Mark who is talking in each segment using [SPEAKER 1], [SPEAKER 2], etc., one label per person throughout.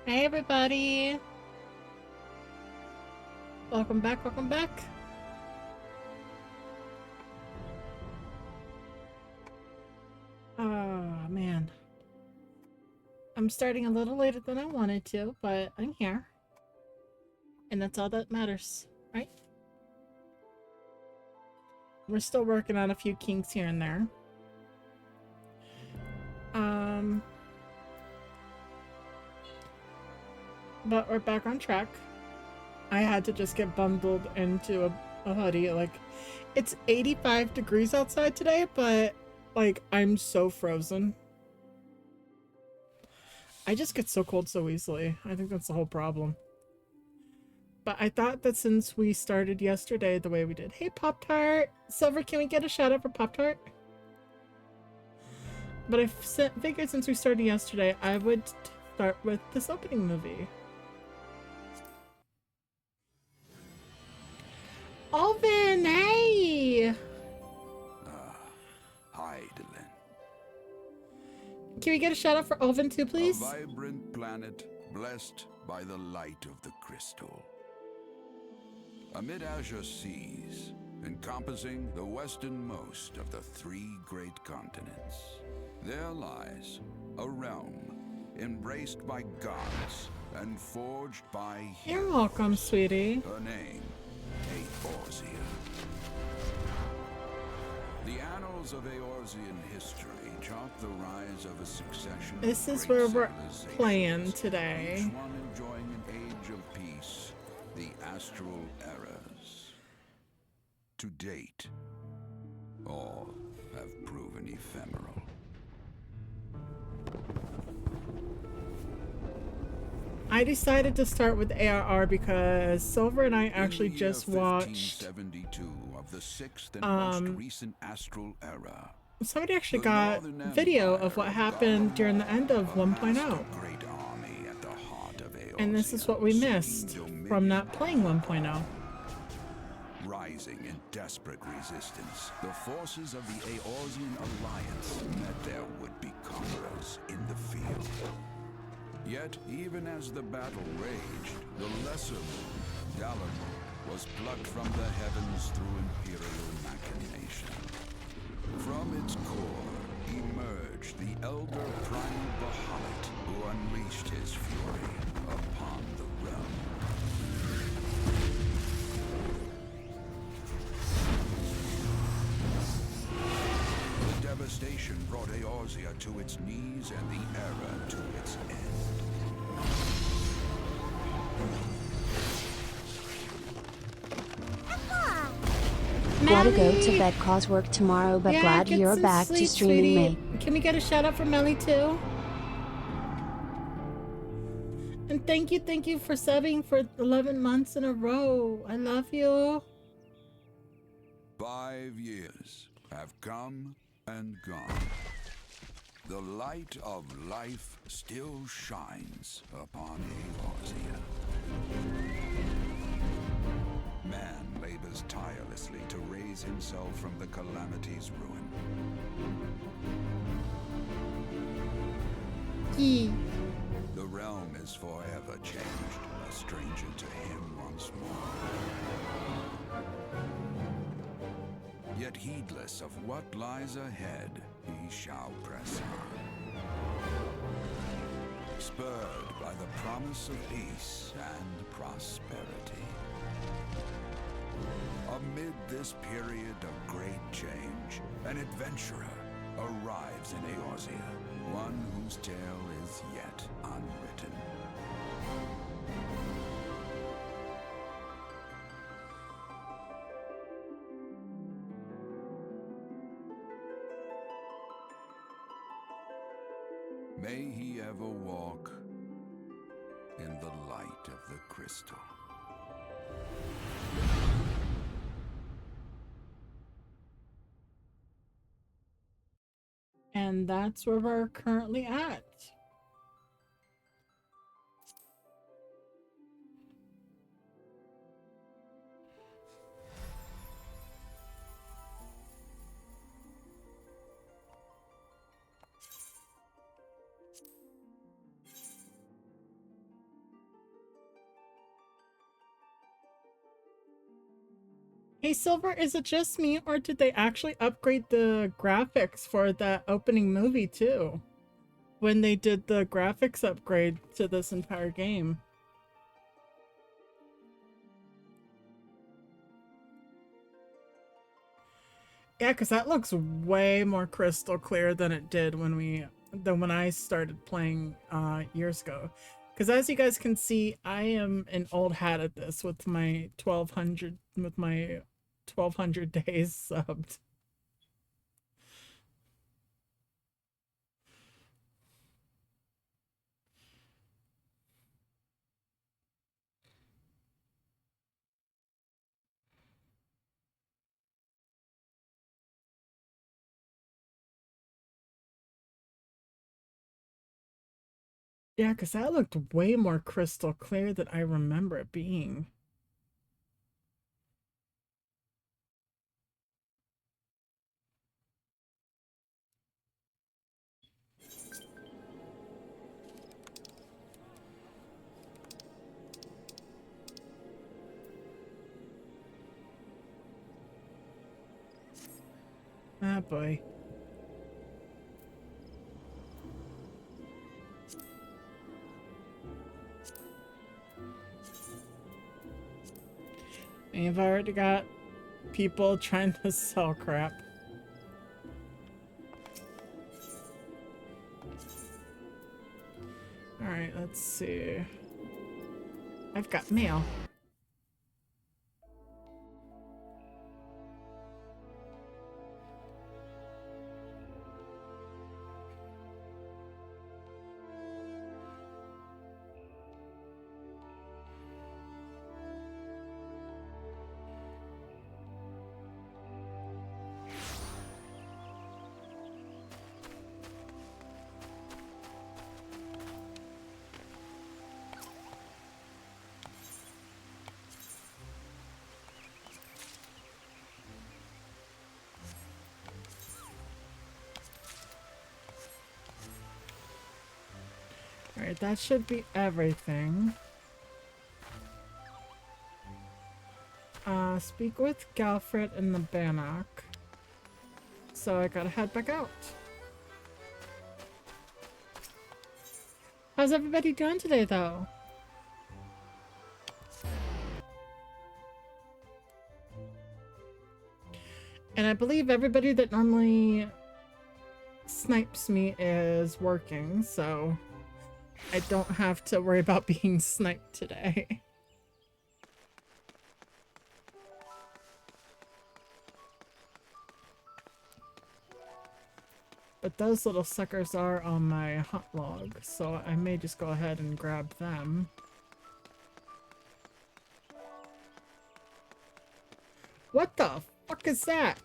[SPEAKER 1] Hey everybody! Welcome back, welcome back. Oh man. I'm starting a little later than I wanted to, but I'm here. And that's all that matters, right? We're still working on a few kinks here and there. But we're back on track. I had to just get bundled into a hoodie. Like, it's 85 degrees outside today, but like, I'm so frozen. I just get so cold so easily. I think that's the whole problem. But I thought that since we started yesterday the way we did. Hey, Pop-Tart! Silver, can we get a shout out for Pop-Tart? But I figured since we started yesterday, I would start with this opening movie. Alvin, hey!
[SPEAKER 2] Hi, Dylan.
[SPEAKER 1] Can we get a shout out for Alvin too, please?
[SPEAKER 2] A vibrant planet blessed by the light of the crystal. Amid azure seas, encompassing the westernmost of the 3 great continents, there lies a realm embraced by gods and forged by humans.
[SPEAKER 1] You're welcome, sweetie.
[SPEAKER 2] Her name, Eorzea. The annals of Eorzean history chart the rise of a succession
[SPEAKER 1] This
[SPEAKER 2] of
[SPEAKER 1] is
[SPEAKER 2] great
[SPEAKER 1] where we're
[SPEAKER 2] civilizations,
[SPEAKER 1] playing today.
[SPEAKER 2] each one enjoying an age of peace, the astral eras. To date, all have proven ephemeral.
[SPEAKER 1] I decided to start with ARR because Silver and I actually just watched
[SPEAKER 2] 1572 of the 6th and most recent astral era.
[SPEAKER 1] Somebody actually got video of what happened during the end of 1.0. And this is what we missed from not playing 1.0.
[SPEAKER 2] Rising in desperate resistance, the forces of the Eorzean Alliance met their would-be conquerors in the field. Yet, even as the battle raged, the lesser moon, Dalamur, was plucked from the heavens through imperial machination. From its core emerged the elder primal Bahamut, who unleashed his fury upon the realm. The devastation brought Eorzea to its knees and the era to its end.
[SPEAKER 3] Gotta go to bed cause work tomorrow, but glad you're back to streaming me.
[SPEAKER 1] Can we get a shout out for Melly too? And thank you for subbing for 11 months in a row. I love you.
[SPEAKER 2] 5 years have come and gone. The light of life still shines upon Eorzea. Man labors tirelessly to raise himself from the calamity's ruin. The realm is forever changed, a stranger to him once more. Yet heedless of what lies ahead, he shall press on. Spurred by the promise of peace and prosperity. Amid this period of great change, an adventurer arrives in Eorzea, one whose tale is yet unwritten. May he ever walk in the light of the crystal.
[SPEAKER 1] And that's where we're currently at. Hey Silver, is it just me or did they actually upgrade the graphics for that opening movie too? When they did the graphics upgrade to this entire game. Yeah, because that looks way more crystal clear than it did when I started playing years ago. Because as you guys can see, I am an old hat at this with my 1200 days subbed. Yeah, because that looked way more crystal clear than I remember it being. Ah, boy. I've already got people trying to sell crap. Alright, let's see. I've got mail. Alright, that should be everything. Speak with Galfred in the Bannock. So I gotta head back out. How's everybody doing today, though? And I believe everybody that normally snipes me is working, so I don't have to worry about being sniped today. But those little suckers are on my hunt log, so I may just go ahead and grab them. What the fuck is that?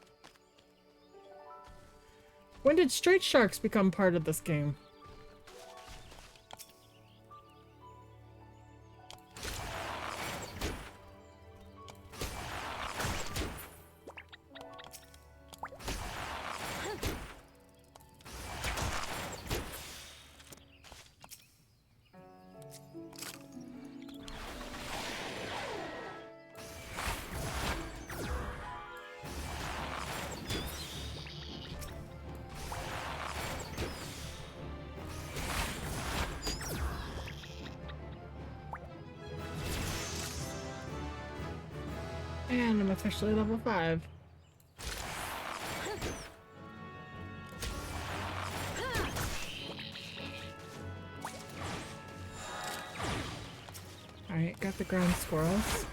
[SPEAKER 1] When did straight sharks become part of this game? And I'm officially level 5. Alright, got the ground squirrels.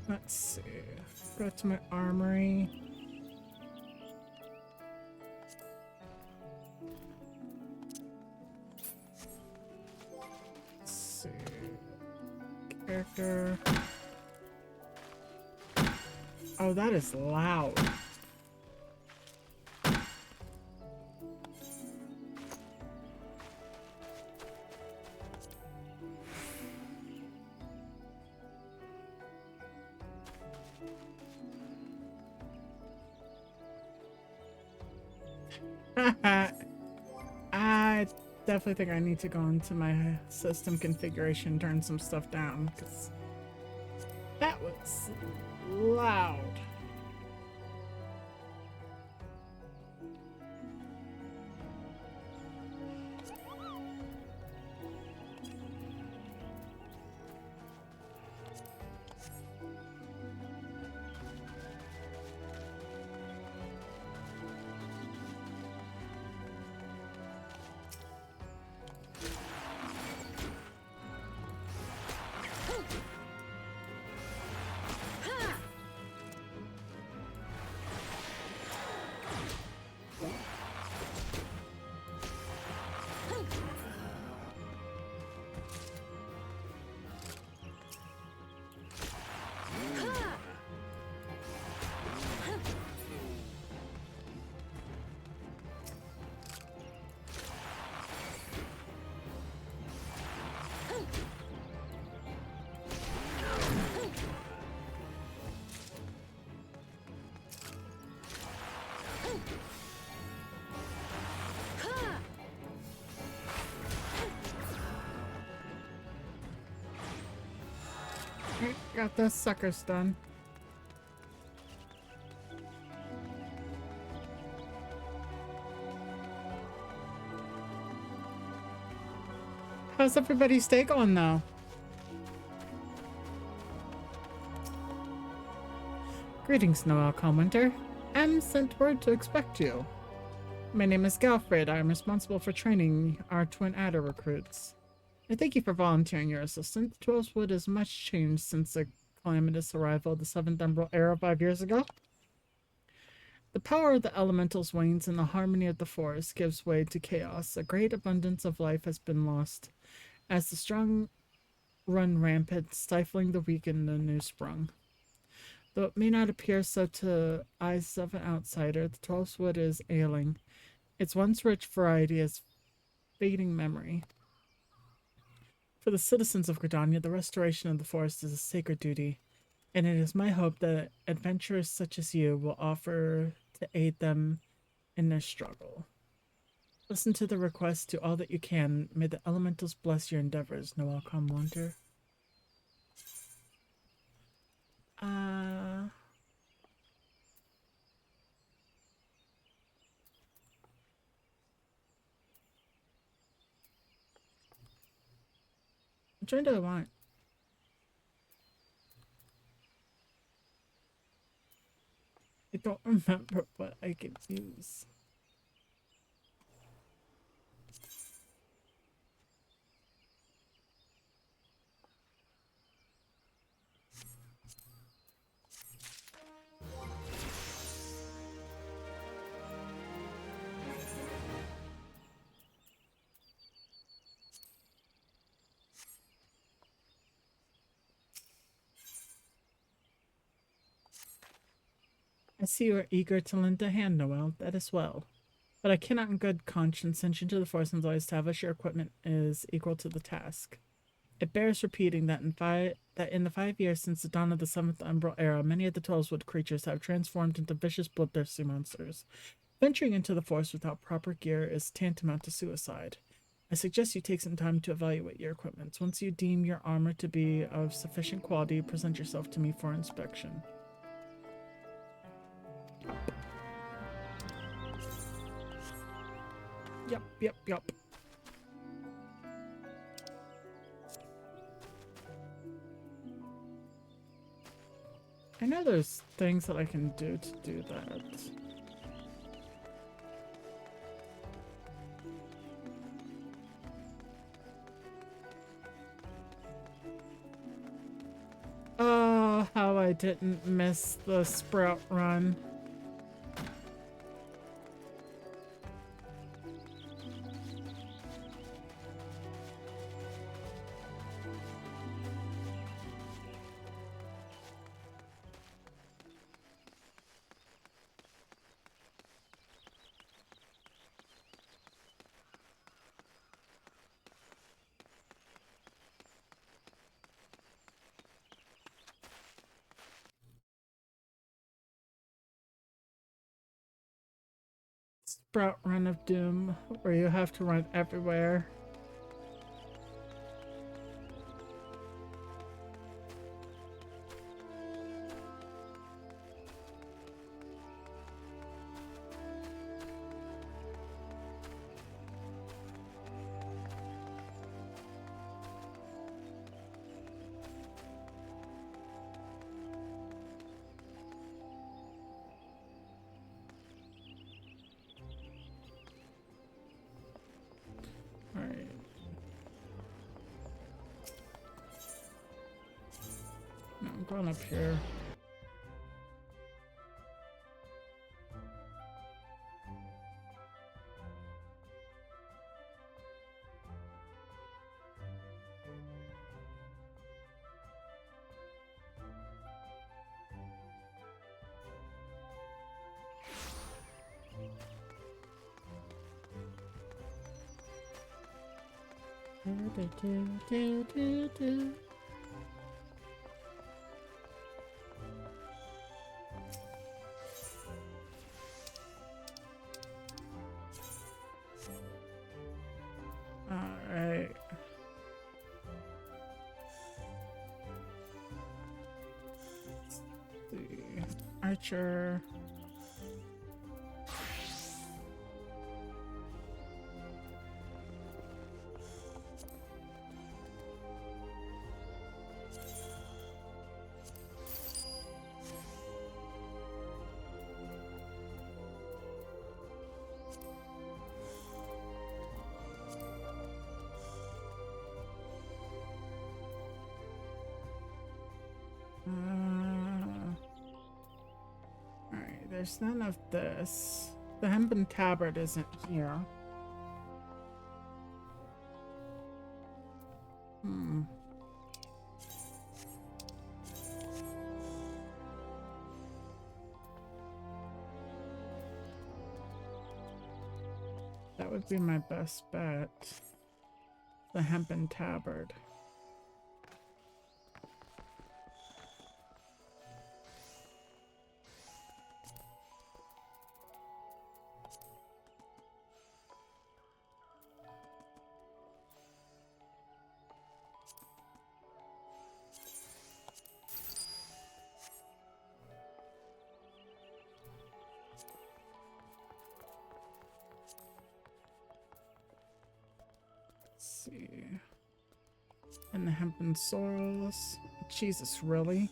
[SPEAKER 1] Let's see. Go to my armory. Let's see. Character. Oh, that is loud. I definitely think I need to go into my system configuration, turn some stuff down, because that was loud. Got those suckers done. How's everybody's day going, though? Greetings, Noel Comwinter. I'm sent word to expect you. My name is Galfred. I am responsible for training our Twin Adder recruits. I thank you for volunteering your assistance. Twellswood has much changed since the calamitous arrival of the Seventh Emerald Era 5 years ago. The power of the elementals wanes and the harmony of the forest gives way to chaos. A great abundance of life has been lost as the strong run rampant, stifling the weak and the new sprung. Though it may not appear so to eyes of an outsider, the Twelfthwood is ailing. Its once rich variety is fading memory. For the citizens of Gridania, the restoration of the forest is a sacred duty, and it is my hope that adventurers such as you will offer to aid them in their struggle. Listen to the request, do all that you can. May the elementals bless your endeavors, Noel Comwanter. I'm trying to want. I don't remember what I could use. I see you are eager to lend a hand, Noel. That is well. But I cannot in good conscience send you to the forest until I establish your equipment is equal to the task. It bears repeating that in the 5 years since the dawn of the Seventh Umbral Era, many of the Twelveswood creatures have transformed into vicious, bloodthirsty monsters. Venturing into the forest without proper gear is tantamount to suicide. I suggest you take some time to evaluate your equipment. Once you deem your armor to be of sufficient quality, present yourself to me for inspection. Yup. I know there's things that I can do to do that. Oh, how I didn't miss the sprout run. Sprout Run of Doom, where you have to run everywhere. Alright. No, I'm going up here. Alright. Archer. Alright, there's none of this. The hempen tabard isn't here. That would be my best bet. The hempen tabard. See. And the hempen sorrels. Jesus, really?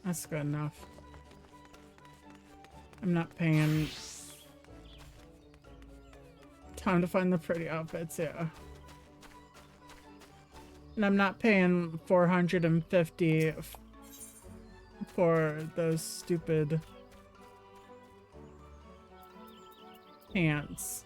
[SPEAKER 1] That's good enough. I'm not paying. Time to find the pretty outfits, yeah. And I'm not paying 450 for those stupid pants.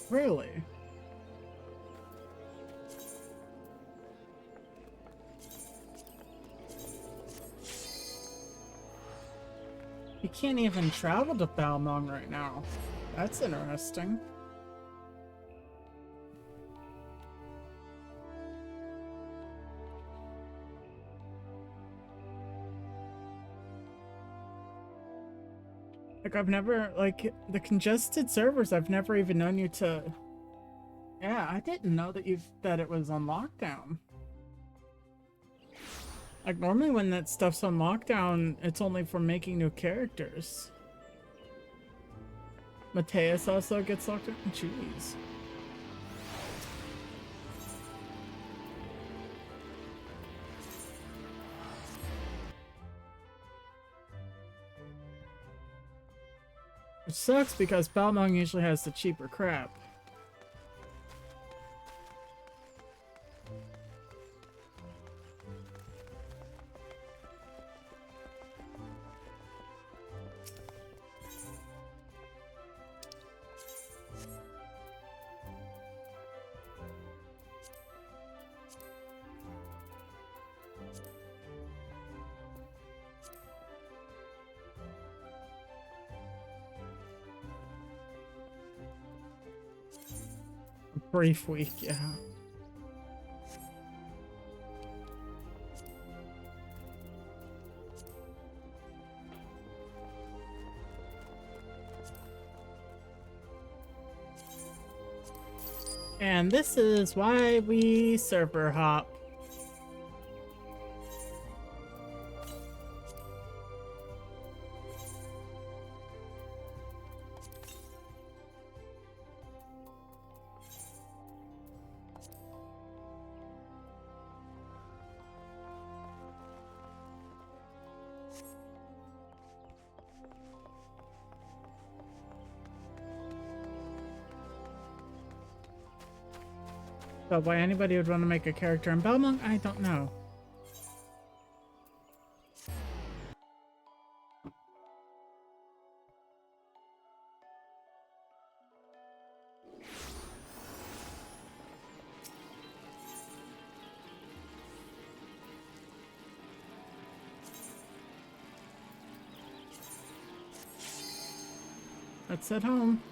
[SPEAKER 1] Really? You can't even travel to Balmung right now. That's interesting. Like, I've never, like, the congested servers, I've never even known you to... Yeah, I didn't know that it was on lockdown. Like, normally when that stuff's on lockdown, it's only for making new characters. Mateus also gets locked down? Jeez. Which sucks because Balmung usually has the cheaper crap. Brief week, yeah. And this is why we server hop. But why anybody would want to make a character in Belmont, I don't know. Let's head home.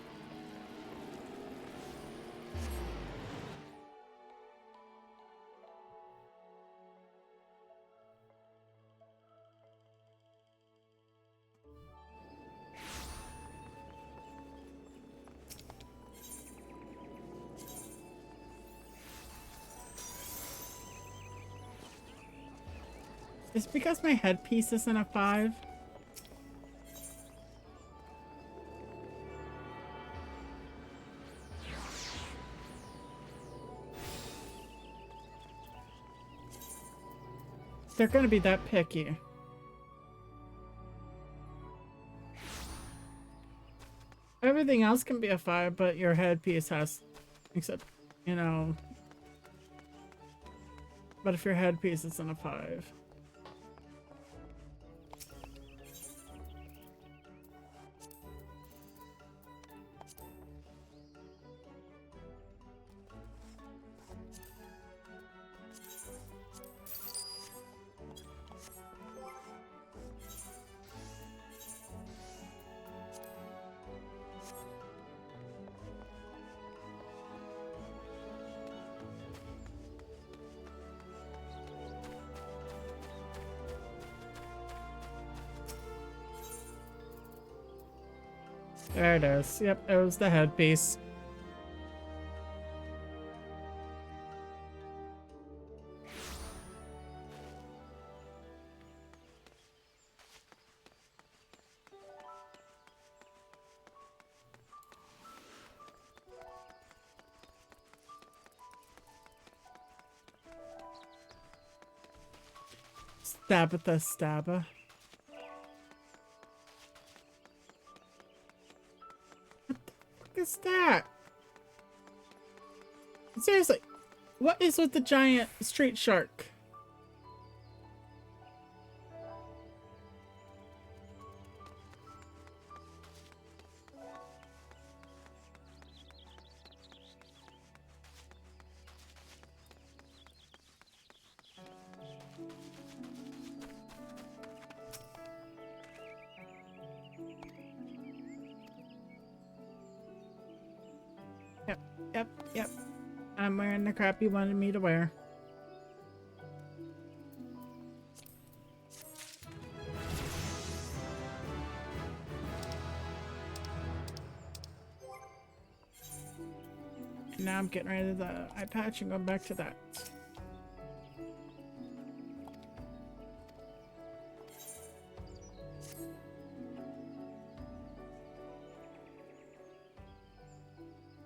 [SPEAKER 1] It's because my headpiece isn't a 5. They're gonna be that picky. Everything else can be a 5, but your headpiece has, except, you know. But if your headpiece isn't a 5. There it is. Yep, it was the headpiece. Stabitha Stabba. What is that? Seriously, what is with the giant street shark? Yep. I'm wearing the crap you wanted me to wear. now I'm getting rid of the eye patch and going back to that.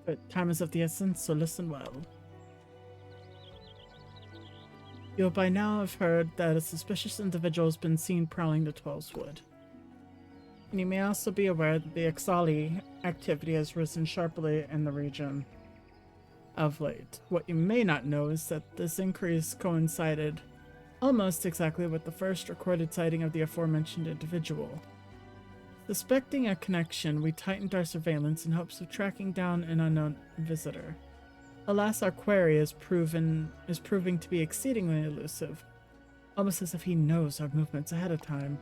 [SPEAKER 1] But time is of the essence, so listen well. You'll by now have heard that a suspicious individual has been seen prowling the Twelveswood. And you may also be aware that the Ixali activity has risen sharply in the region of late. What you may not know is that this increase coincided almost exactly with the first recorded sighting of the aforementioned individual. Suspecting a connection, we tightened our surveillance in hopes of tracking down an unknown visitor. Alas, our query is proving to be exceedingly elusive, almost as if he knows our movements ahead of time.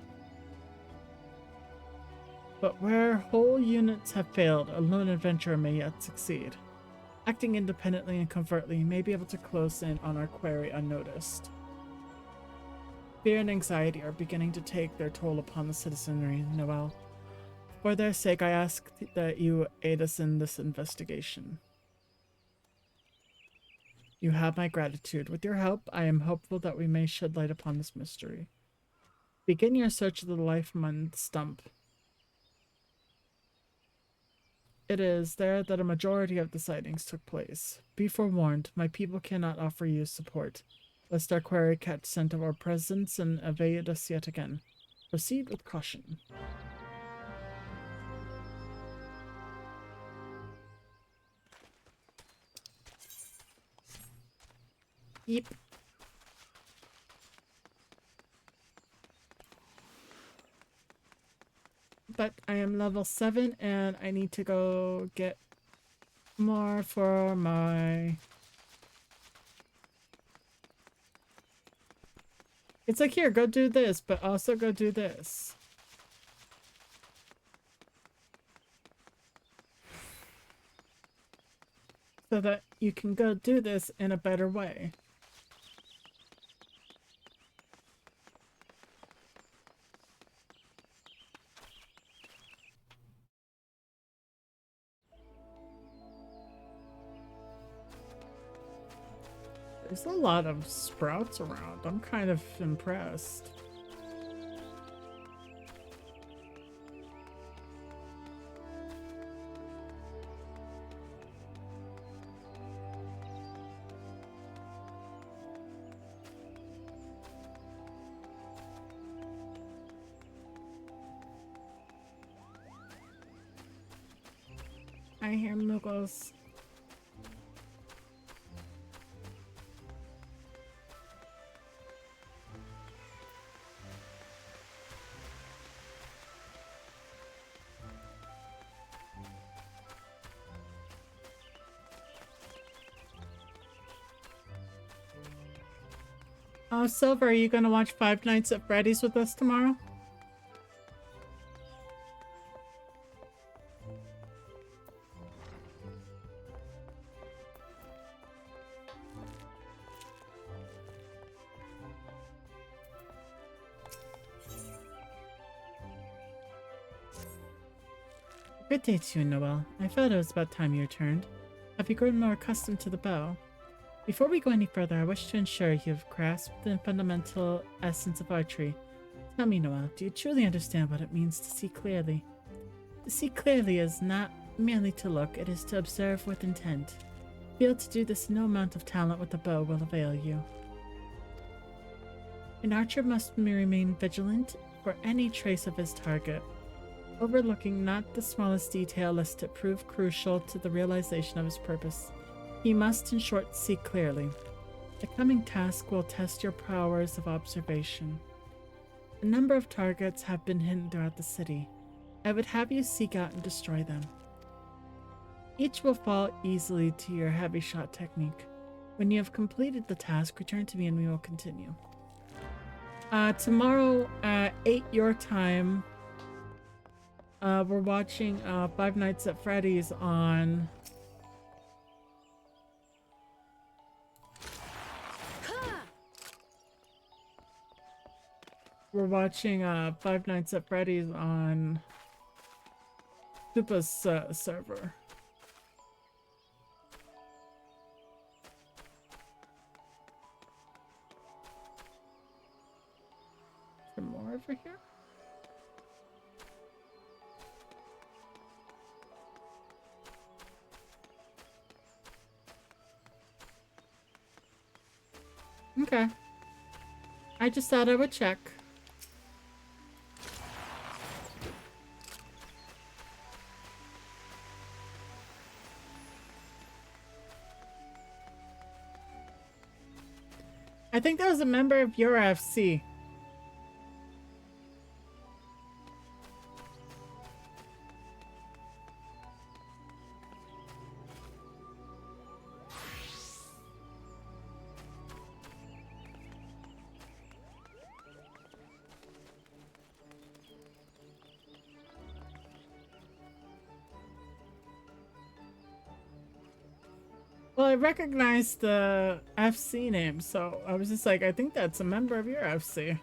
[SPEAKER 1] But where whole units have failed, a lone adventurer may yet succeed. Acting independently and covertly, he may be able to close in on our query unnoticed. Fear and anxiety are beginning to take their toll upon the citizenry, Noel. For their sake, I ask that you aid us in this investigation. You have my gratitude. With your help, I am hopeful that we may shed light upon this mystery. Begin your search of the life on the stump. It is there that a majority of the sightings took place. Be forewarned, my people cannot offer you support, lest our query catch scent of our presence and evade us yet again. Proceed with caution. Yep. But I am level 7 and I need to go get more for my... It's like, here, go do this, but also go do this. So that you can go do this in a better way. There's a lot of sprouts around. I'm kind of impressed. I hear Muggles. Oh, Silver, are you gonna watch Five Nights at Freddy's with us tomorrow? Good day to you, Noel. I felt it was about time you returned. Have you grown more accustomed to the bow? Before we go any further, I wish to ensure you have grasped the fundamental essence of archery. Tell me, Noel, do you truly understand what it means to see clearly? To see clearly is not merely to look, it is to observe with intent. Fail to do this, no amount of talent with a bow will avail you. An archer must remain vigilant for any trace of his target, overlooking not the smallest detail lest it prove crucial to the realization of his purpose. He must, in short, see clearly. The coming task will test your powers of observation. A number of targets have been hidden throughout the city. I would have you seek out and destroy them. Each will fall easily to your heavy shot technique. When you have completed the task, return to me and we will continue. Tomorrow at 8 your time, we're watching Five Nights at Freddy's on... We're watching Five Nights at Freddy's on Supa's server. over here? Okay. I just thought I would check. I think that was a member of your FC. Well, I recognized the FC name, so I was just like, I think that's a member of your FC.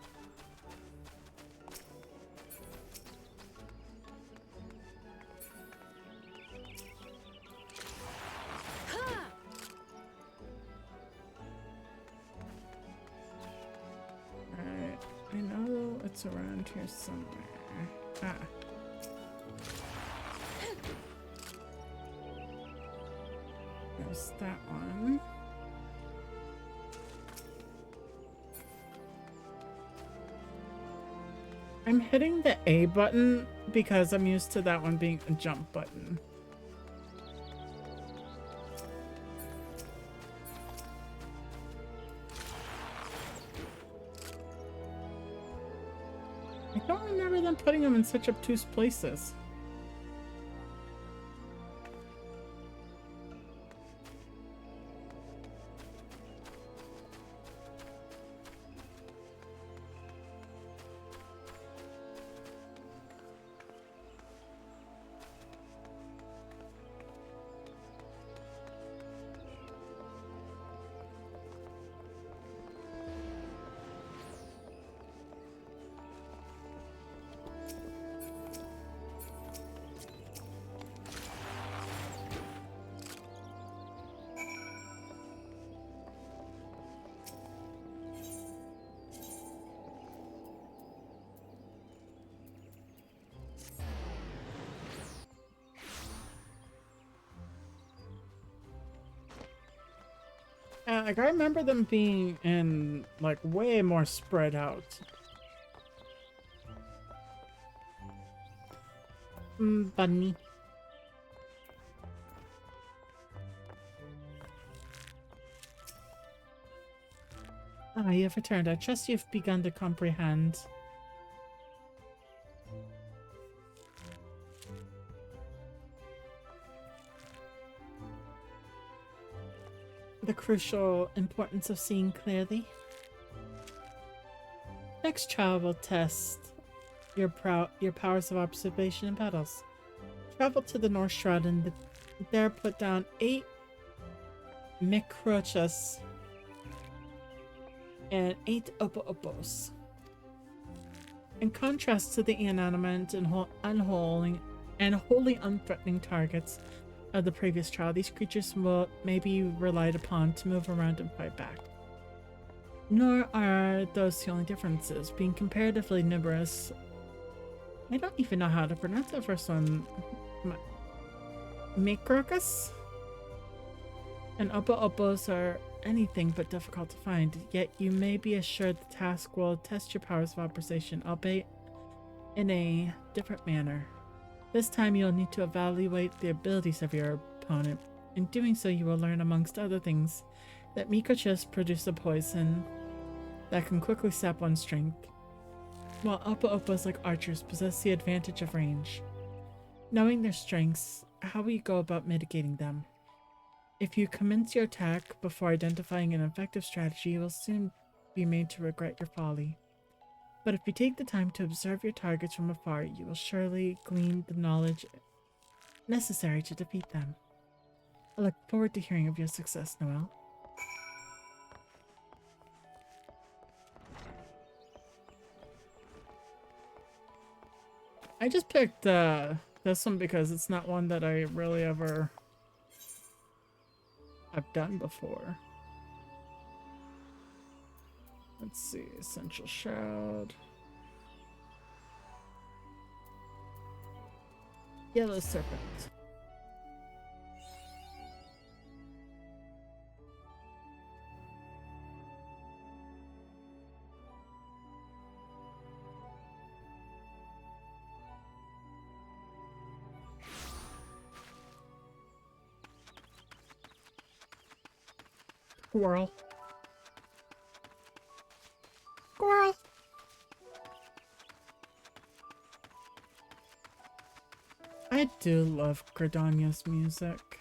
[SPEAKER 1] Alright, I know it's around here somewhere. Ah. There's that one. I'm hitting the A button because I'm used to that one being a jump button. I don't remember them putting them in such obtuse places. Like, I remember them being in, like, way more spread out. Bunny. Ah, you have returned. I trust you've begun to comprehend. The crucial importance of seeing clearly. Next trial will test your powers of observation and battles. Travel to the North Shroud and there put down 8 Miqo'tes and 8 Opo-Opos. In contrast to the inanimate and wholly unthreatening targets of the previous trial, these creatures may be relied upon to move around and fight back. Nor are those the only differences. Being comparatively numerous, I don't even know how to pronounce that first one. Miqo'tes and Opo-Opos are anything but difficult to find, yet you may be assured the task will test your powers of observation, albeit in a different manner. This time you'll need to evaluate the abilities of your opponent. In doing so, you will learn, amongst other things, that Miqo'tes produce a poison that can quickly sap one's strength, while Opo-Opos, like archers, possess the advantage of range. Knowing their strengths, how will you go about mitigating them? If you commence your attack before identifying an effective strategy, you will soon be made to regret your folly. But if you take the time to observe your targets from afar, you will surely glean the knowledge necessary to defeat them. I look forward to hearing of your success, Noelle. I just picked this one because it's not one that I really ever have done before. Let's see, Essential Shroud. Yellow serpent. Squirrel. Squirrel. I do love Gridania's music.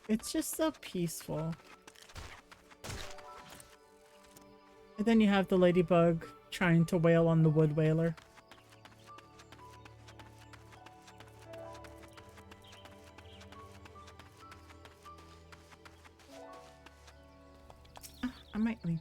[SPEAKER 1] It's just so peaceful. And then you have the ladybug trying to wail on the wood wailer. I might leave.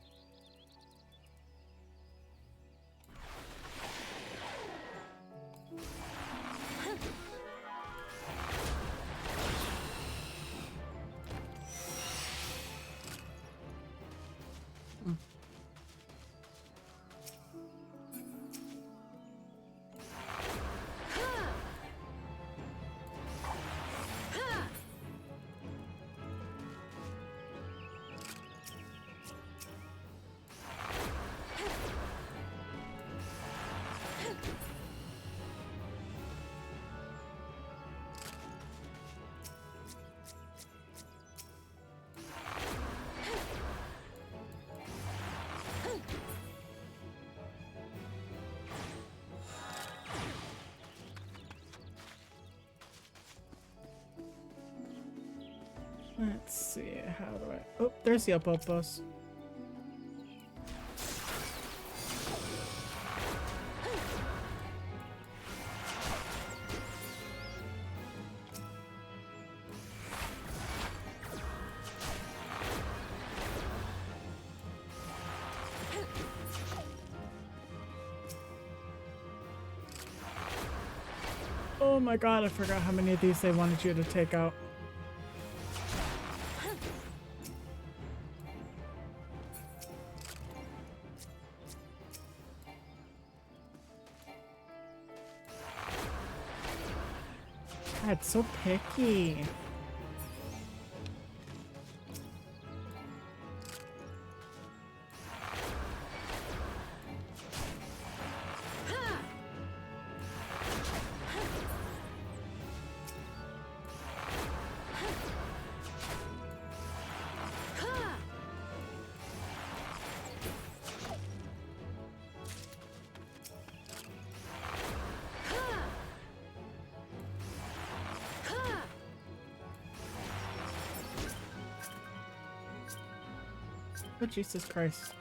[SPEAKER 1] Let's see, how do I... Oh, there's the Opopos. Oh my god, I forgot how many of these they wanted you to take out. That's so picky. Oh, Jesus Christ.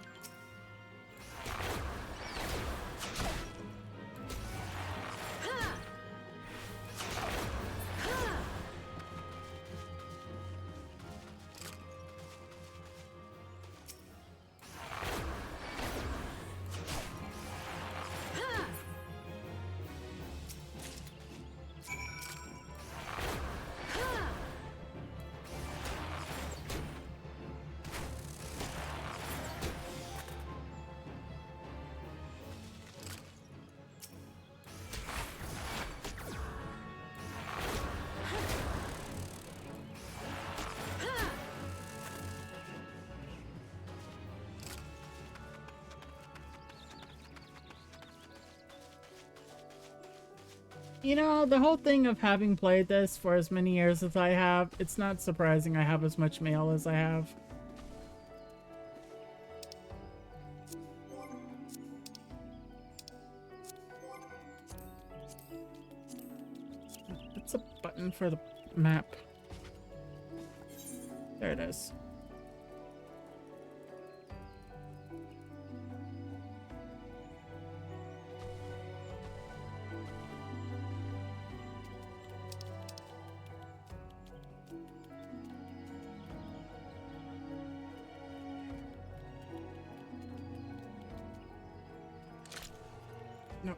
[SPEAKER 1] You know, the whole thing of having played this for as many years as I have, it's not surprising I have as much mail as I have. It's a button for the map. There it is. No.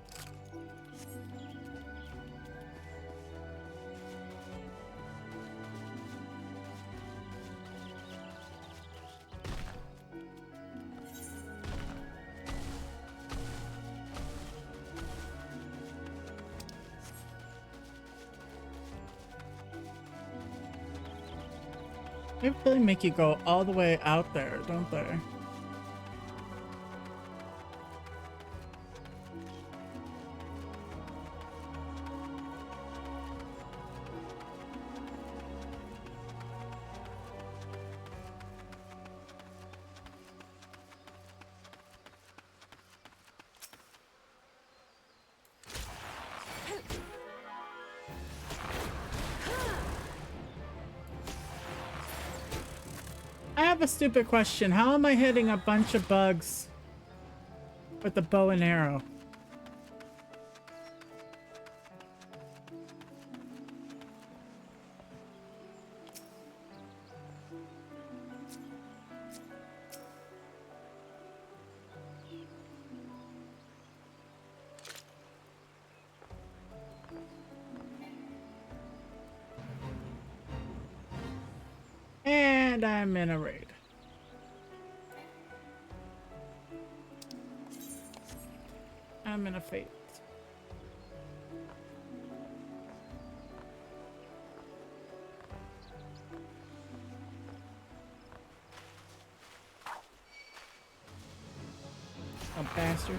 [SPEAKER 1] They really make you go all the way out there, don't they? I have a stupid question. How am I hitting a bunch of bugs with the bow and arrow? And I'm in a raid. I'm in a fate. A bastard.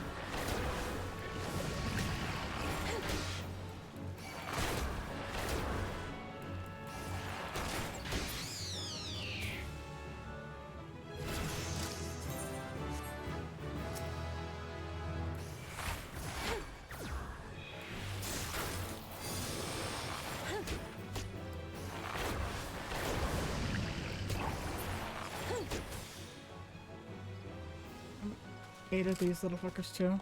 [SPEAKER 1] Eight of these little fuckers too.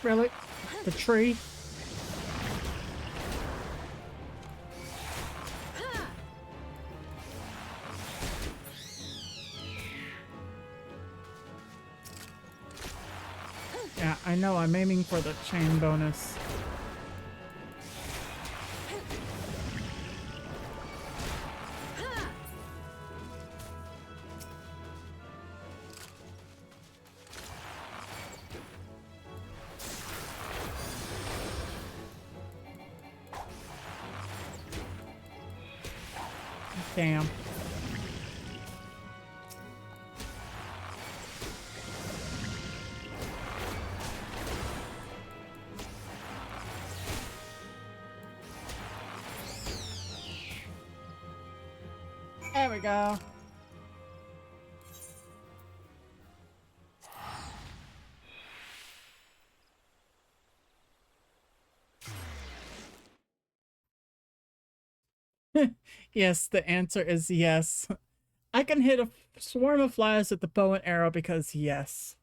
[SPEAKER 1] Really? The tree? Yeah, I know. I'm aiming for the chain bonus. Damn. There we go. Yes, the answer is yes. I can hit a swarm of flies with the bow and arrow because yes.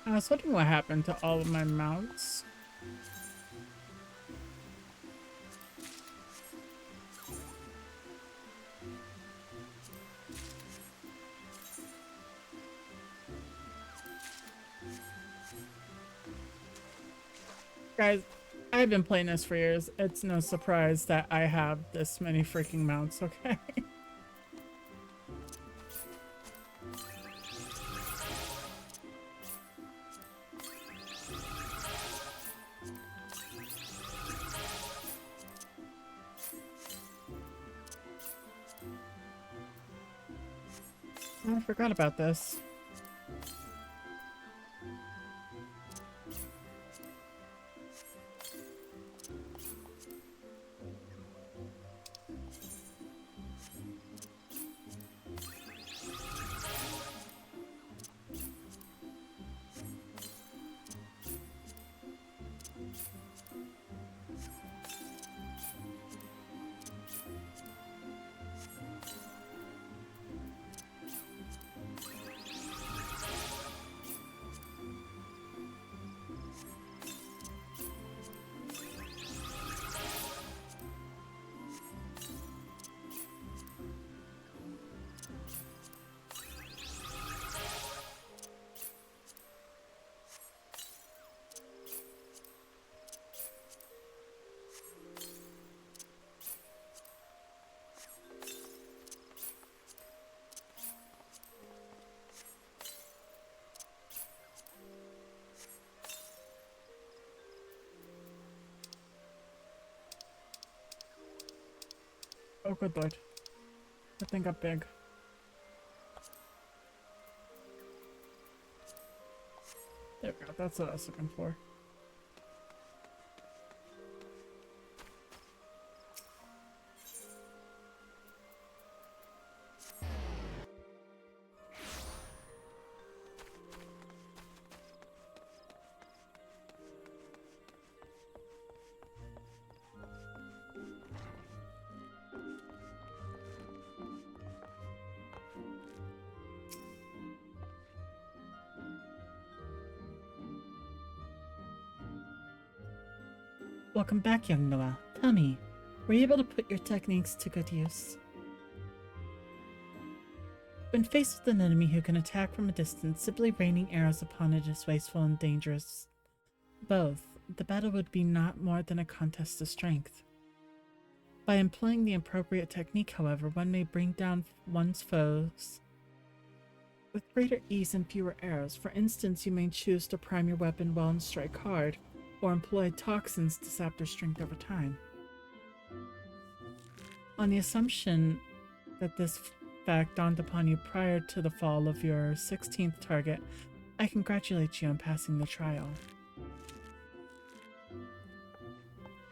[SPEAKER 1] I was wondering what happened to all of my mounts. Guys, I've been playing this for years. It's no surprise that I have this many freaking mounts, okay? I forgot about this. Oh, good lord. That thing got big. There we go. That's what I was looking for. Welcome back, young Noel. Tell me, were you able to put your techniques to good use? When faced with an enemy who can attack from a distance, simply raining arrows upon it is wasteful and dangerous. Both, the battle would be not more than a contest of strength. By employing the appropriate technique, however, one may bring down one's foes with greater ease and fewer arrows. For instance, you may choose to prime your weapon well and strike hard, or employ toxins to sap their strength over time. On the assumption that this fact dawned upon you prior to the fall of your 16th target, I congratulate you on passing the trial.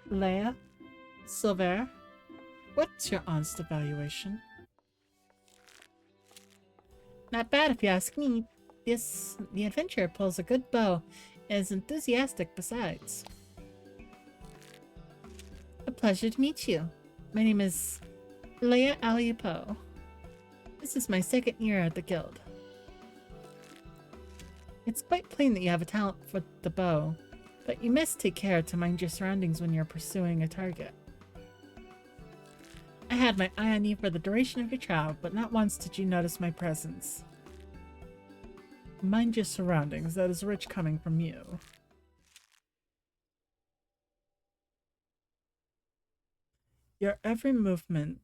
[SPEAKER 1] Leia? Silver? What's your honest evaluation? Not bad if you ask me. The adventurer pulls a good bow and is enthusiastic besides. A pleasure to meet you. My name is Leia Aliapo. This is my second year at the guild. It's quite plain that you have a talent for the bow, but you must take care to mind your surroundings when you're pursuing a target. I had my eye on you for the duration of your trial, but not once did you notice my presence. Mind your surroundings, that is rich coming from you. Your every movement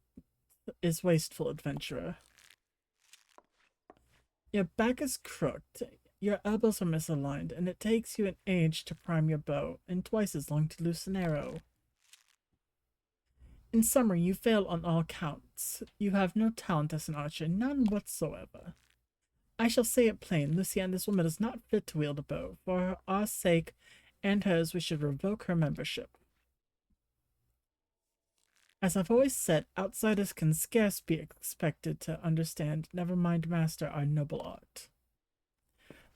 [SPEAKER 1] is wasteful, adventurer. Your back is crooked, your elbows are misaligned, and it takes you an age to prime your bow, and twice as long to loose an arrow. In summary, you fail on all counts. You have no talent as an archer, none whatsoever. I shall say it plain, Lucienne, this woman is not fit to wield a bow. For our sake and hers, we should revoke her membership. As I've always said, outsiders can scarce be expected to understand, never mind master our noble art.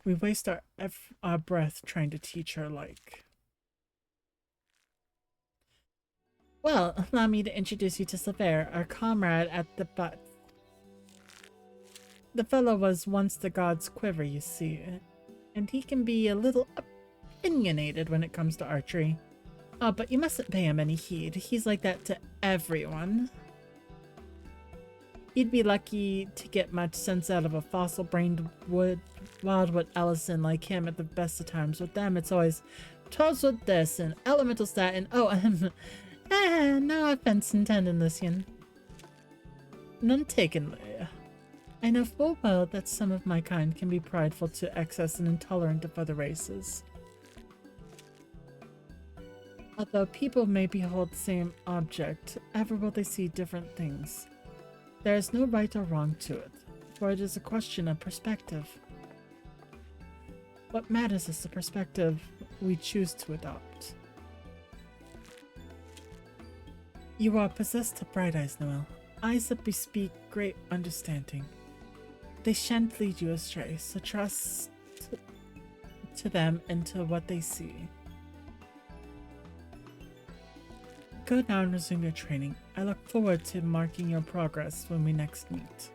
[SPEAKER 1] We waste our breath trying to teach her alike. Well, allow me to introduce you to Silver, our comrade at the butt. The fellow was once the god's quiver, you see, and he can be a little opinionated when it comes to archery. Oh, but you mustn't pay him any heed. He's like that to everyone. You'd be lucky to get much sense out of a fossil-brained wildwood Ellison like him at the best of times. With them, it's always 12's with this and elemental stat and no offense intended, Lucian. None taken, Leia. I know full well that some of my kind can be prideful to excess and intolerant of other races. Although people may behold the same object, ever will they see different things. There is no right or wrong to it, for it is a question of perspective. What matters is the perspective we choose to adopt. You are possessed of bright eyes, Noel. Eyes that bespeak great understanding. They shan't lead you astray, so trust to them and to what they see. Go now and resume your training. I look forward to marking your progress when we next meet.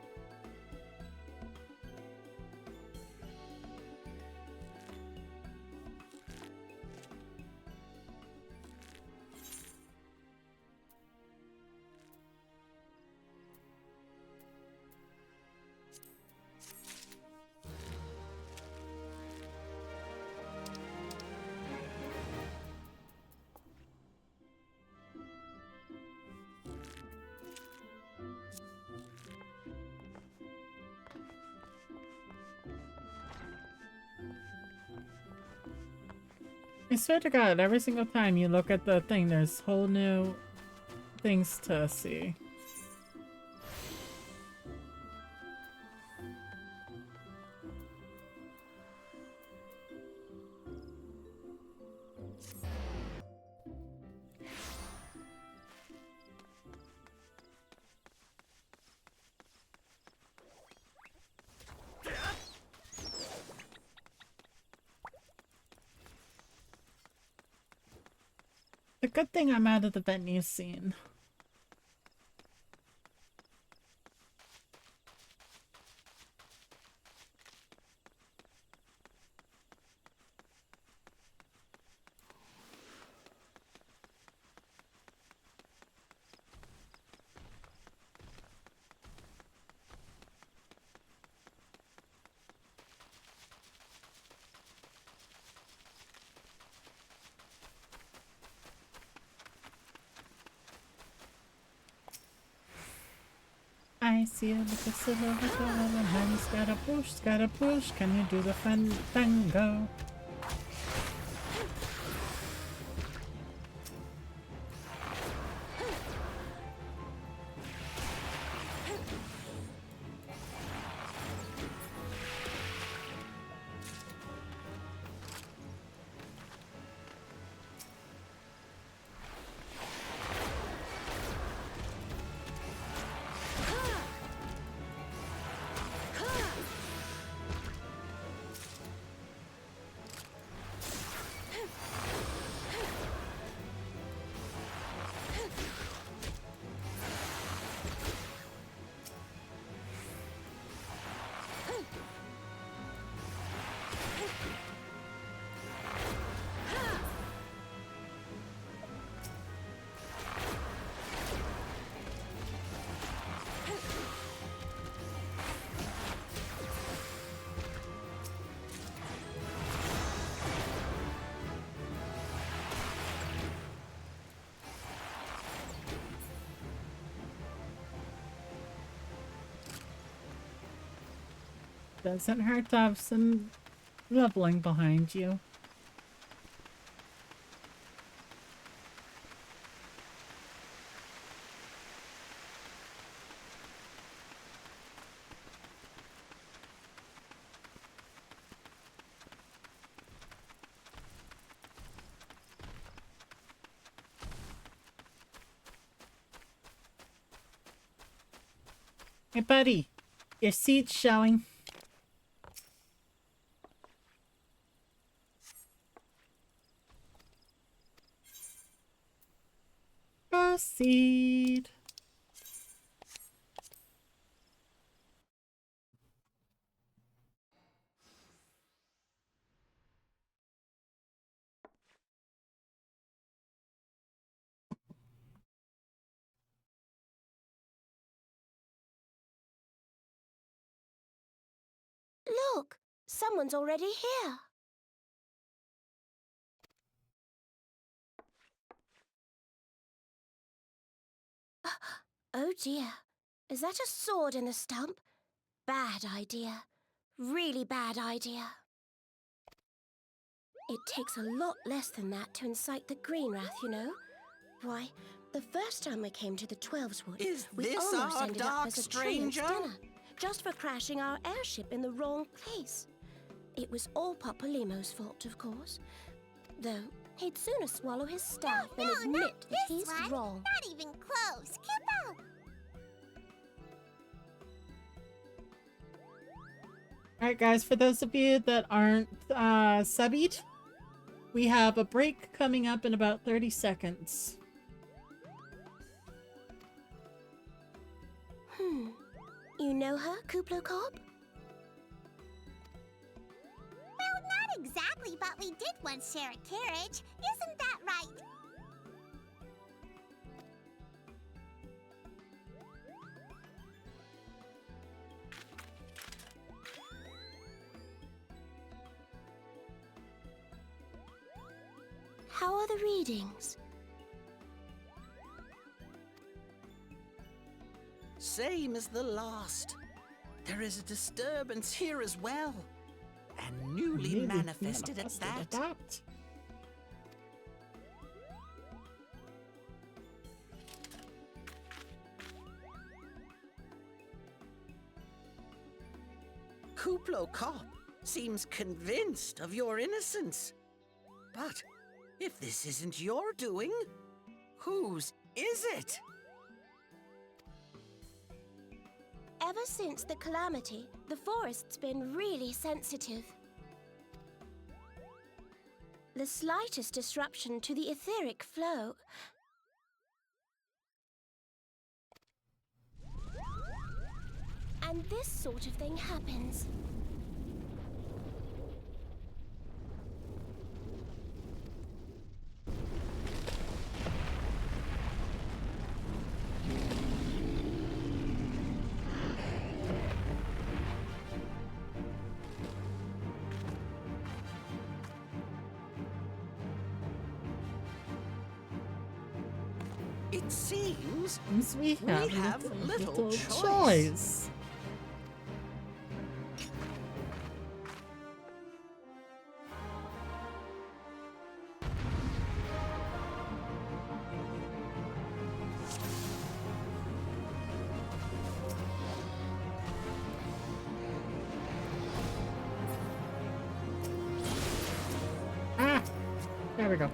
[SPEAKER 1] I swear to God, every single time you look at the thing, there's whole new things to see. a good thing I'm out of the venue scene. I see a little silhouette of a man, Scaramouche, can you do the fandango? Doesn't hurt to have some leveling behind you. Hey buddy, your seat's showing. Proceed.
[SPEAKER 4] Look, someone's already here. Oh dear, is that a sword in the stump? Bad idea. Really bad idea. It takes a lot less than that to incite the green wrath, you know. Why, the first time we came to the Twelves Wood, we almost ended up as a train's dinner, just for crashing our airship in the wrong place. It was all Papalymo's fault, of course. Though, he'd sooner swallow his staff than admit that he's wrong.
[SPEAKER 5] Not even close. Kippo!
[SPEAKER 1] Alright guys, for those of you that aren't subbied, we have a break coming up in about 30 seconds.
[SPEAKER 4] You know her, Kuplo Cop?
[SPEAKER 5] Well, not exactly, but we did once share a carriage. Isn't that right?
[SPEAKER 4] How are the readings?
[SPEAKER 6] Same as the last. There is a disturbance here as well. And newly manifested at that. Kuplo Cop seems convinced of your innocence. But if this isn't your doing, whose is it?
[SPEAKER 4] Ever since the calamity, the forest's been really sensitive. The slightest disruption to the etheric flow. And this sort of thing happens.
[SPEAKER 6] It seems
[SPEAKER 1] we have
[SPEAKER 6] little
[SPEAKER 1] choice. Ah, there we go.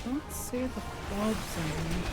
[SPEAKER 1] I don't see the bulbs anymore.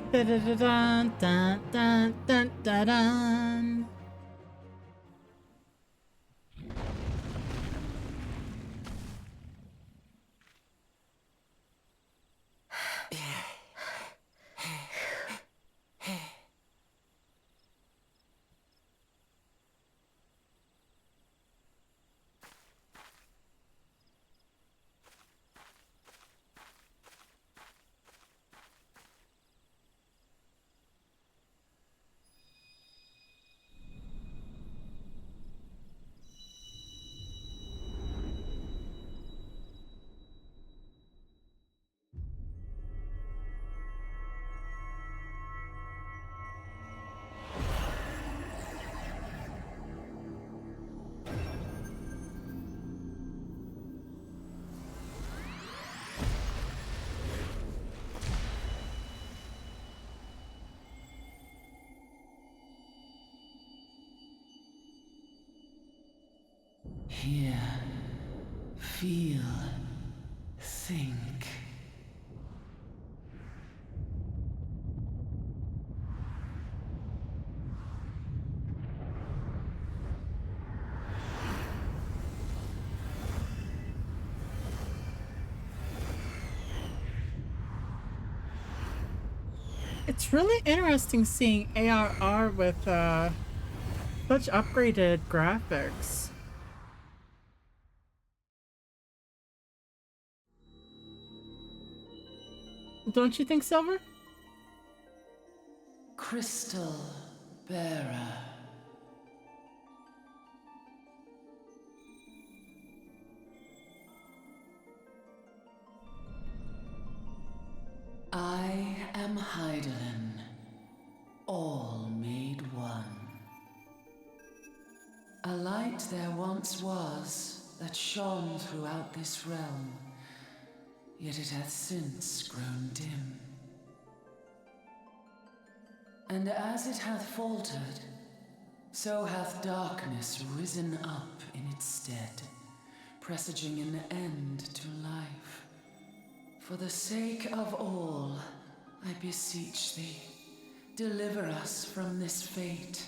[SPEAKER 1] Dun, dun, dun, dun, dun, dun, dun.
[SPEAKER 7] Hear, feel, think.
[SPEAKER 1] It's really interesting seeing ARR with such upgraded graphics. Don't you think, Silver?
[SPEAKER 7] Crystal Bearer. I am Hydaelyn, all made one. A light there once was that shone throughout this realm, yet it hath since grown dim. And as it hath faltered, so hath darkness risen up in its stead, presaging an end to life. For the sake of all, I beseech thee, deliver us from this fate.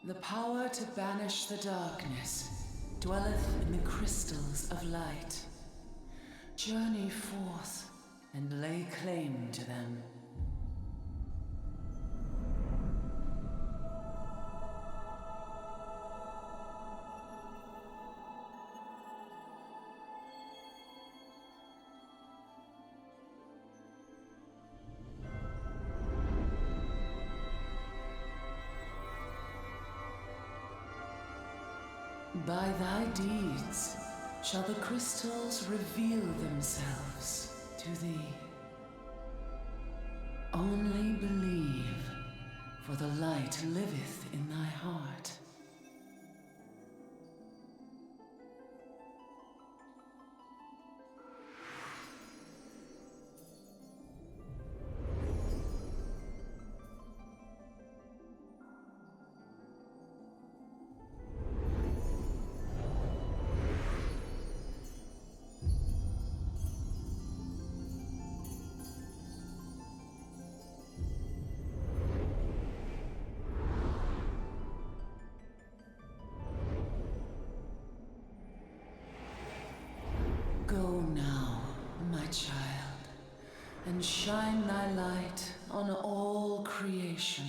[SPEAKER 7] The power to banish the darkness dwelleth in the crystals of light. Journey forth and lay claim to them. By thy deeds shall the crystals reveal themselves to thee. Only believe, for the light liveth in thy heart. Go now, my child, and shine thy light on all creation.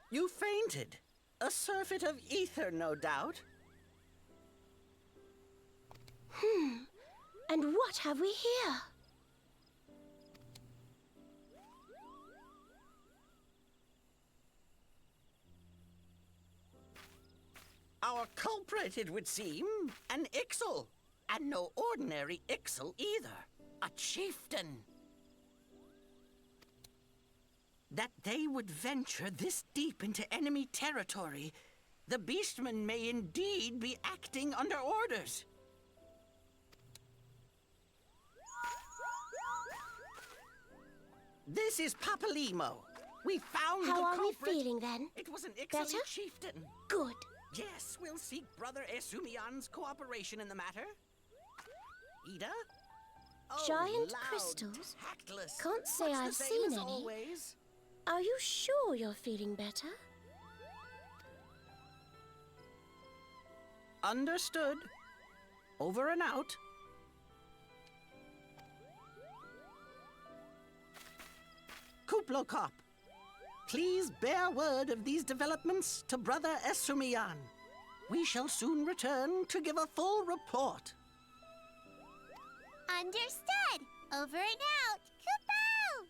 [SPEAKER 6] You fainted. A surfeit of ether, no doubt.
[SPEAKER 4] And what have we here?
[SPEAKER 6] Our culprit, it would seem, an Ixal. And no ordinary Ixal either. A chieftain. That they would venture this deep into enemy territory, the beastmen may indeed be acting under orders. This is Papalimo. We found
[SPEAKER 4] How
[SPEAKER 6] the
[SPEAKER 4] are we
[SPEAKER 6] culprit.
[SPEAKER 4] feeling then?
[SPEAKER 6] It was an Ixalan
[SPEAKER 4] Better?
[SPEAKER 6] chieftain.
[SPEAKER 4] Good.
[SPEAKER 6] Yes, we'll seek Brother Esumian's cooperation in the matter. Ida? Oh,
[SPEAKER 4] Giant
[SPEAKER 6] loud,
[SPEAKER 4] crystals?
[SPEAKER 6] tactless.
[SPEAKER 4] Can't say
[SPEAKER 6] Much the
[SPEAKER 4] I've
[SPEAKER 6] same
[SPEAKER 4] seen
[SPEAKER 6] as
[SPEAKER 4] any.
[SPEAKER 6] always.
[SPEAKER 4] Are you sure you're feeling better?
[SPEAKER 6] Understood. Over and out. Kuplokop, please bear word of these developments to Brother Esumian. We shall soon return to give a full report.
[SPEAKER 5] Understood. Over and out. Kupo!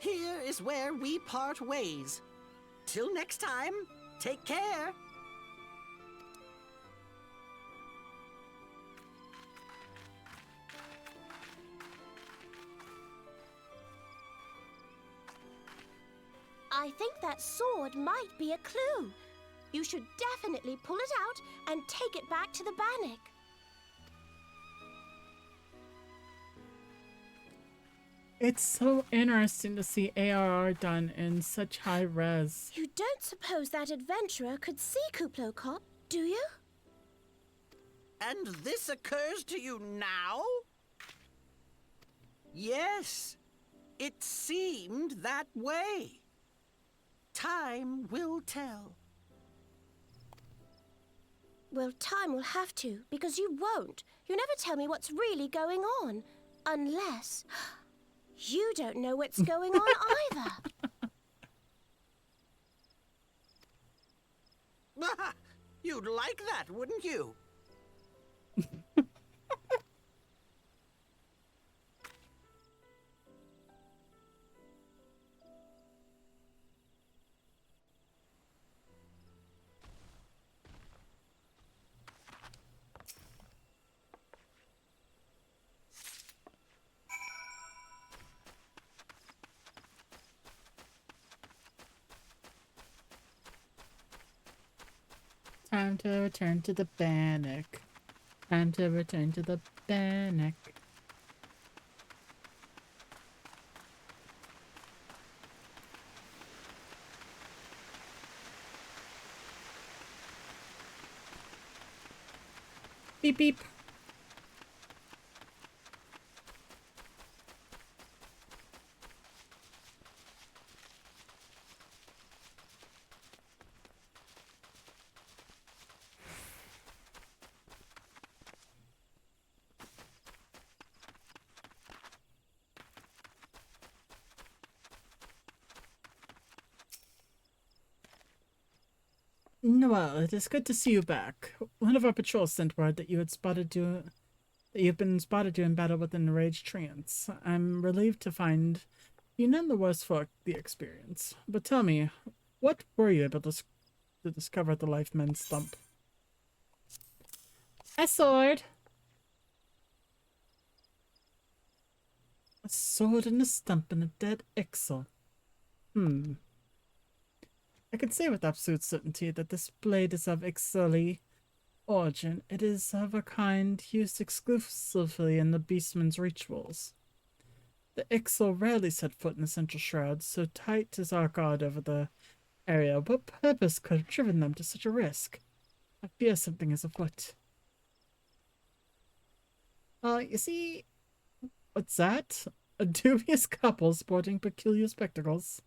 [SPEAKER 6] Here is where we part ways. Till next time, take care.
[SPEAKER 4] I think that sword might be a clue. You should definitely pull it out and take it back to the Bannock.
[SPEAKER 1] It's so interesting to see ARR done in such high res.
[SPEAKER 4] You don't suppose that adventurer could see Kuplokop, do you?
[SPEAKER 6] And this occurs to you now? Yes, it seemed that way. time will tell.
[SPEAKER 4] Well, time will have to, because you won't. You never tell me what's really going on. Unless you don't know what's going on either.
[SPEAKER 6] You'd like that, wouldn't you?
[SPEAKER 1] Time to return to the bannock. Time to return to the bannock. Beep beep. Noel, it is good to see you back. One of our patrols sent word that you've been spotted doing battle with an enraged treants. I'm relieved to find you none the worse for the experience. But tell me, what were you able to discover at the Life Men stump? A sword! A sword and a stump and a dead Ixal. I can say with absolute certainty that this blade is of Ixali origin. It is of a kind used exclusively in the Beastman's rituals. The Ixal rarely set foot in the Central Shroud, so tight is our guard over the area. What purpose could have driven them to such a risk? I fear something is afoot. You see... What's that? A dubious couple sporting peculiar spectacles.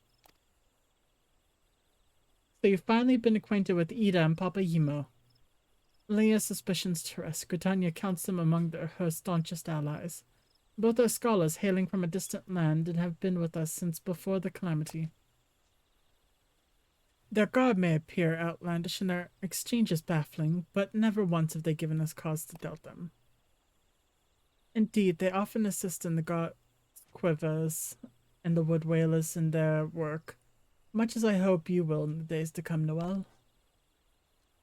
[SPEAKER 1] So you've finally been acquainted with Ida and Papa Yimo. Lay your suspicions to rest. Gridania counts them among her staunchest allies. Both are scholars hailing from a distant land and have been with us since before the calamity. Their garb may appear outlandish and their exchanges baffling, but never once have they given us cause to doubt them. Indeed, they often assist in the god quivers and the wood wailers in their work, much as I hope you will in the days to come, Noel.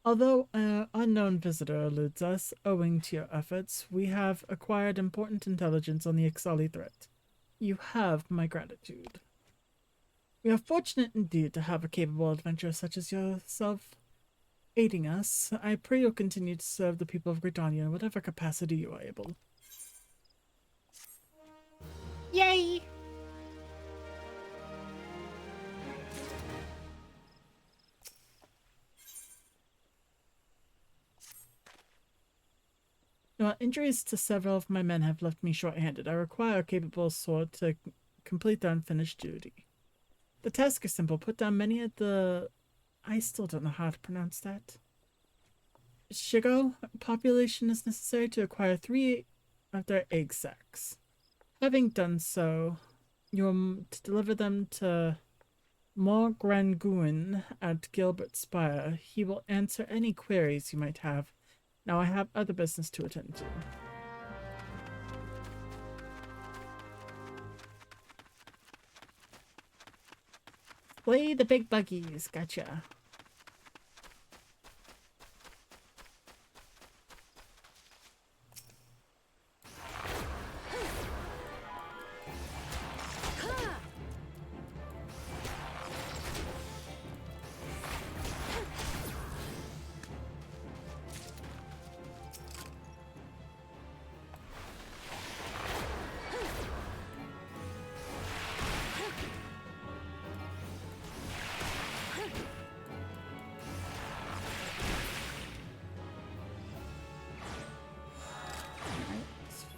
[SPEAKER 1] Although an unknown visitor eludes us, owing to your efforts, we have acquired important intelligence on the Ixali threat. You have my gratitude. We are fortunate indeed to have a capable adventurer such as yourself aiding us. I pray you'll continue to serve the people of Gridania in whatever capacity you are able. Yay! While injuries to several of my men have left me short-handed, I require a capable sword to complete their unfinished duty. The task is simple. Put down many of the... I still don't know how to pronounce that. Shigo population is necessary to acquire 3 of their egg sacs. Having done so, you're to deliver them to Morgranguin at Gilbert Spire. He will answer any queries you might have. Now I have other business to attend to. Play the big buggies. Gotcha.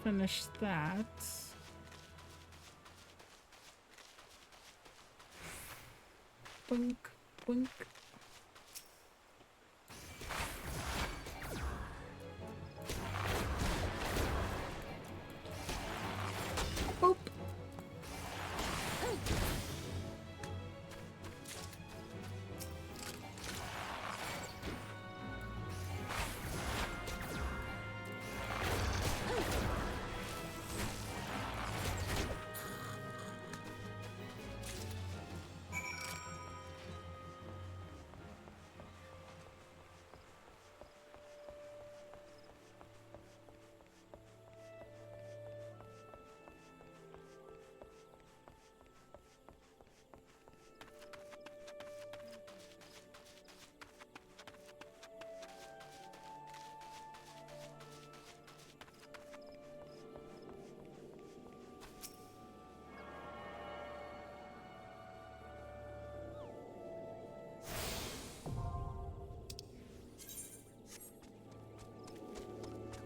[SPEAKER 1] Finish that. Bunk. wink. Boop.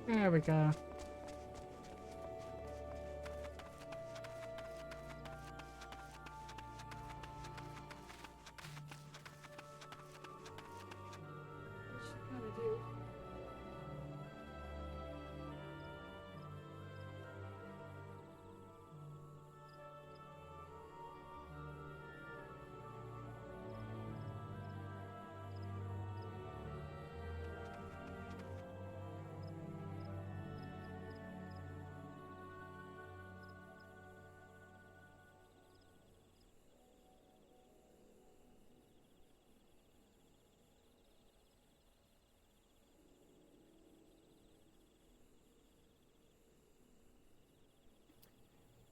[SPEAKER 1] There we go.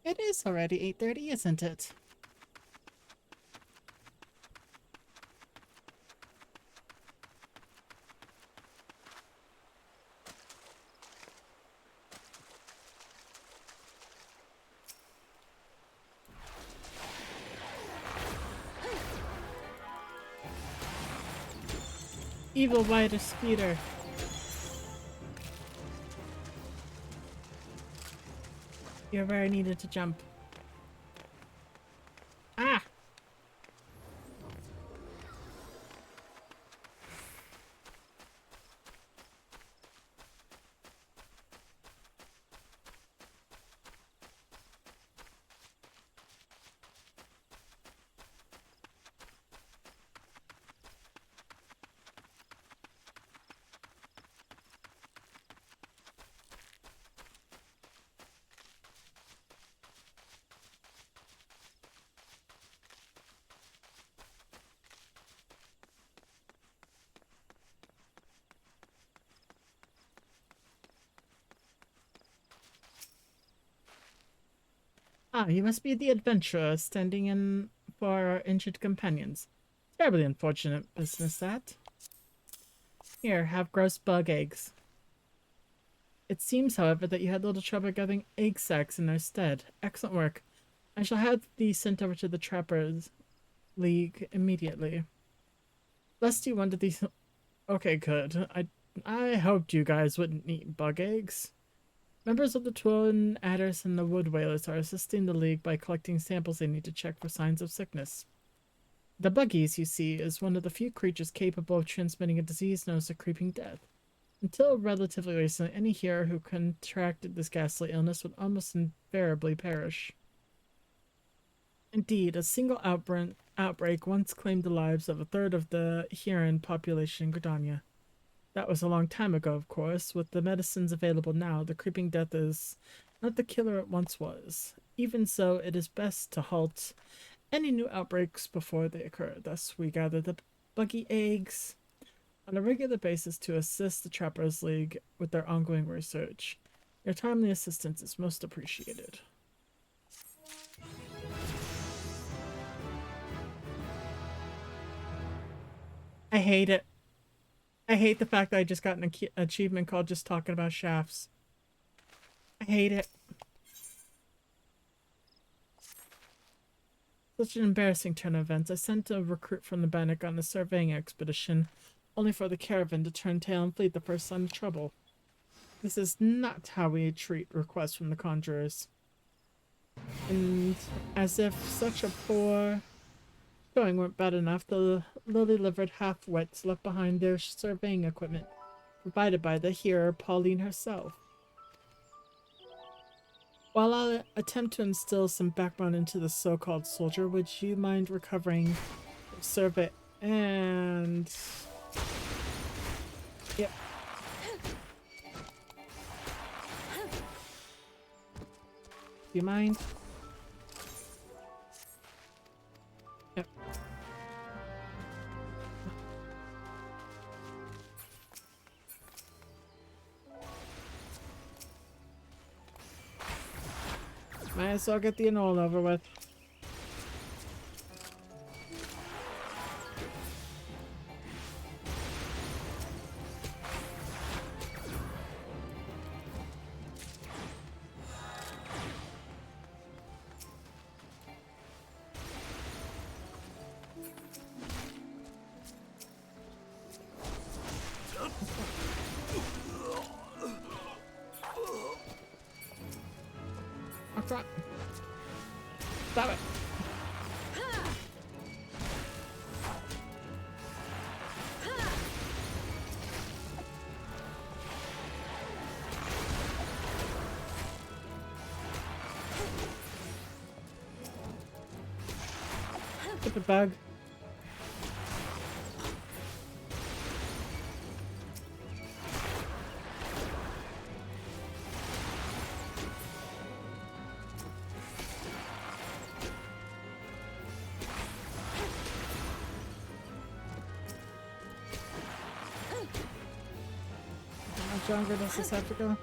[SPEAKER 1] It is already 8:30, isn't it? Evil Rider Speeder. You're where I needed to jump. Ah! Ah, you must be the adventurer standing in for our injured companions. Terribly unfortunate business, that. Here, have gross bug eggs. It seems, however, that you had little trouble gathering egg sacs in their stead. Excellent work. I shall have these sent over to the Trappers League immediately. Lest you wonder these... Okay, good. I hoped you guys wouldn't eat bug eggs. Members of the Twin Adders and the Wood Whalers are assisting the League by collecting samples they need to check for signs of sickness. The Buggies, you see, is one of the few creatures capable of transmitting a disease known as a creeping death. Until relatively recently, any hero who contracted this ghastly illness would almost invariably perish. Indeed, a single outbreak once claimed the lives of a third of the Huron population in Gridania. That was a long time ago, of course. With the medicines available now, the creeping death is not the killer it once was. Even so, it is best to halt any new outbreaks before they occur. Thus, we gather the buggy eggs on a regular basis to assist the Trappers League with their ongoing research. Your timely assistance is most appreciated. I hate it. I hate the fact that I just got an achievement called just talking about shafts. I hate it. Such an embarrassing turn of events. I sent a recruit from the Bannock on a surveying expedition, only for the caravan to turn tail and flee at the first sign of trouble. This is not how we treat requests from the conjurers. And as if such a poor Showing weren't bad enough. The lily-livered half-wits left behind their surveying equipment, provided by the hearer Pauline herself. While I'll attempt to instill some background into the so-called soldier, would you mind recovering the survey and... Yep. Do you mind? Yep. Might as well get the annul over with. Stop it. Stupid bug. How much longer does this have to go?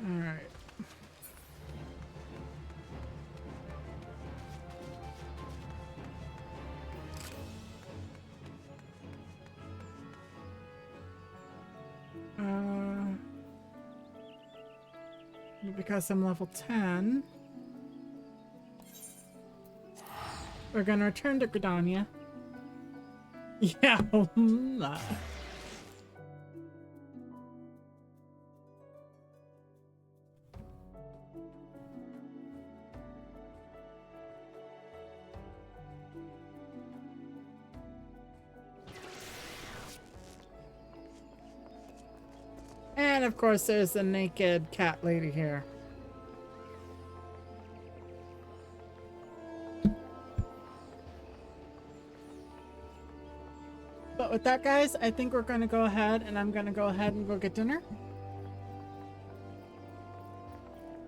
[SPEAKER 1] Alright. Because I'm level 10, we're gonna return to Gridania. Yeah. And of course there's the naked cat lady here. But with that, guys, I think we're gonna go ahead and I'm gonna go ahead and go get dinner.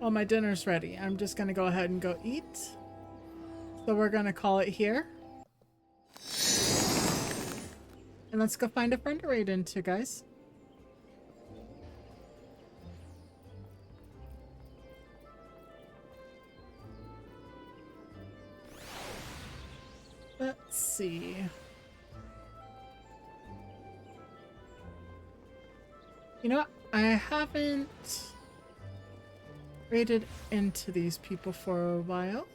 [SPEAKER 1] Well, my dinner's ready. I'm just gonna go ahead and go eat. So we're gonna call it here. And let's go find a friend to raid into, guys. Let's see. You know what? I haven't raided into these people for a while.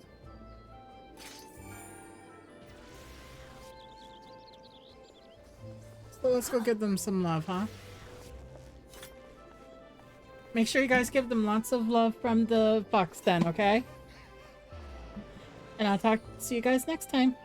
[SPEAKER 1] So let's go give them some love, huh? Make sure you guys give them lots of love from the Fox Den, okay? And I'll talk to you guys next time.